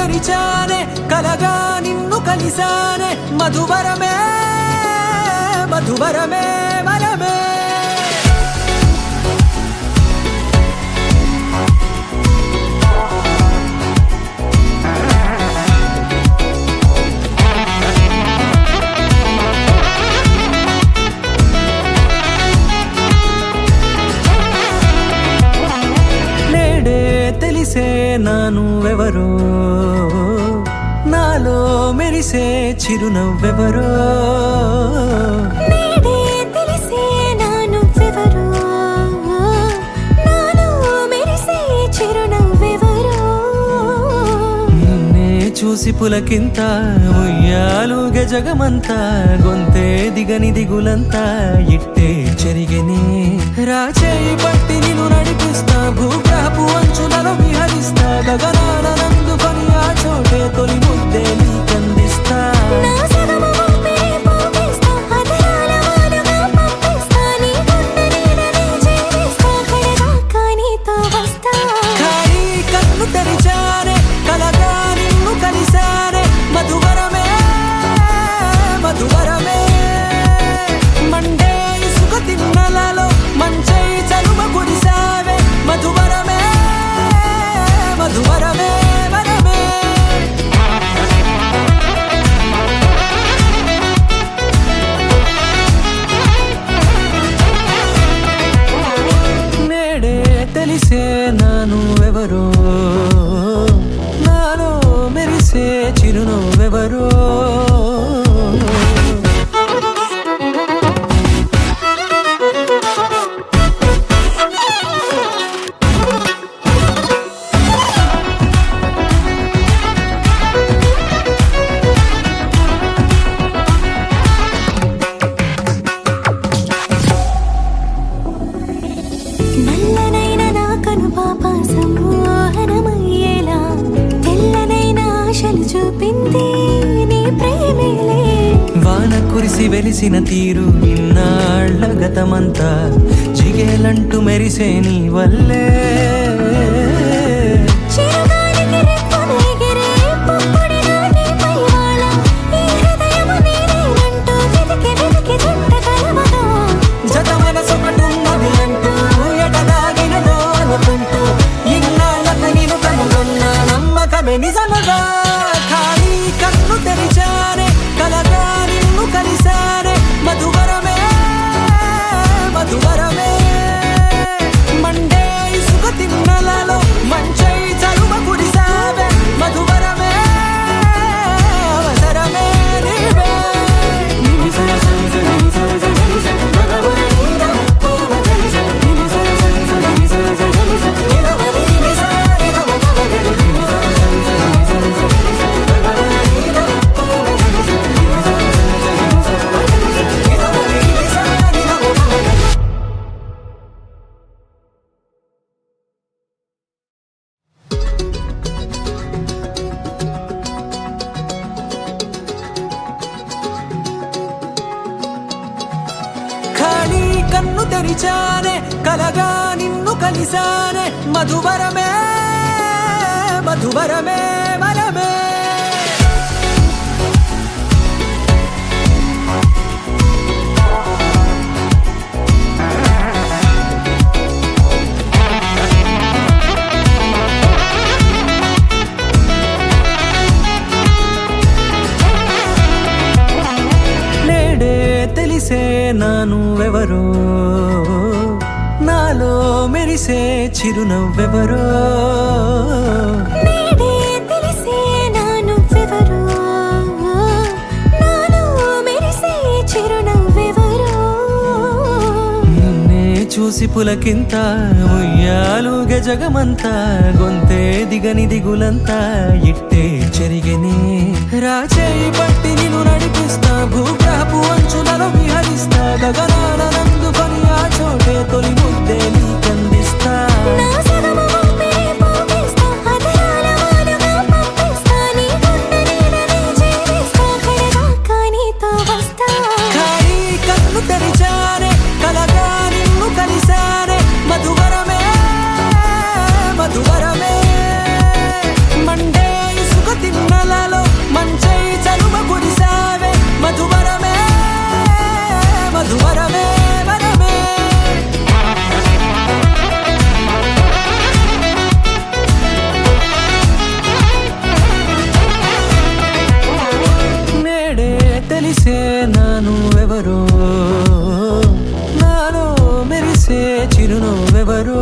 తెరిచానే కలగా నిన్ను కలిసానే మధువరమే మధువరమే వరమే తెలిసే నానువెవరో నాలో మెరిసే చిరునవ్వెవరో నేడే తెలిసే నానువెవరో నాలో మెరిసే చిరునవ్వెవరో నిన్నే చూసి పులకింత ఉయ్యాలుగే జగమంతా గొంతే దిగని దిగులంతా ఇట్టే చెరిగెనే రాచేయి పట్టి నిన్ను నడిపిస్తా భూగ్రహపు అంచులలో విహరిస్తా గగనాన నందుకొని ఆ చోటే తొలి ముద్దే నీకందిస్తా నా సగమ ఊపిరి పోగిస్తా అదరాల వానగా పంపిస్తా నీ గుండె నీడనే చేరిస్తా కడదాకా నీతో వస్తా ఖాళీ కన్ను తెరిచానే కలగా నిన్ను కలిసానే మధువరమే మధువరమే మండే ఇసుక తిన్నలలో మంచై చలువ కురిసావే మధువరమే మధువరమే వరమే నేడే తెలిసే నానువెవరో నాలో మెరిసే చిరునవ్వెవరో నల్లనైన నా కనుపాప సమ్మోహనమయ్యేలా తెల్లనైన ఆశలు చూపింది నీ ప్రేమేలే వాన కురిసి వెలిసిన తీరు ఇన్నాళ్ల గతమంతా జిగేలంటూ మెరిసే నీ వల్లే చిరుగాలికి రెప్పలు ఎగిరే పుప్పొడిగా నీపై వాల ఈ హృదయము నీదేనంటూ వెతికి వెతికి జంట కలవగా జత మనసొకటున్నది అంటూ ఎటదాగినదో అనుకుంటూ ఇన్నాళ్ళకు నేను కనుగొన్న నమ్మకమే నిజముగా ఖాళీ కన్ను తెరిచానే కలగా నిన్ను కలిసానే మధువరమే మధువరమే మండే ఇసుక తిన్నలలో మంచై చలువ కురిసావే మధువరమే అవసరమే నీవే ఖాళీ కన్ను తెరిచానే కలగా నిన్ను కలిసానే మధువరమే మధువరమే వరమే నేడే తెలిసే నానువెవరో నాలో మెరిసే చిరునవ్వెవరో నేడే తెలిసే నానువెవరో నాలో మెరిసే చిరునవ్వెవరో నిన్నే చూసి పులకింత ఉయ్యాలుగే జగమంతా గొంతే దిగని దిగులంతా ఇట్టే చెరిగెనే రాచేయి పట్టి నిన్ను నడిపిస్తా భూగ్రహపు అంచులలో విహరిస్తా గగనాన నందుకొని ఆ చోటే తొలి ముద్దే నీకందిస్తా నా సగమ ఊపిరి పోగిస్తా అదరాల వానగా పంపిస్తా నీ గుండె నీడనే చేరిస్తా కడదాకా నీతో వస్తా ఖాళీ కన్ను తెరిచానే కలగా నిన్ను కలిసానే మధువరమే మధువరమే మండే ఇసుక నువ్వెవరో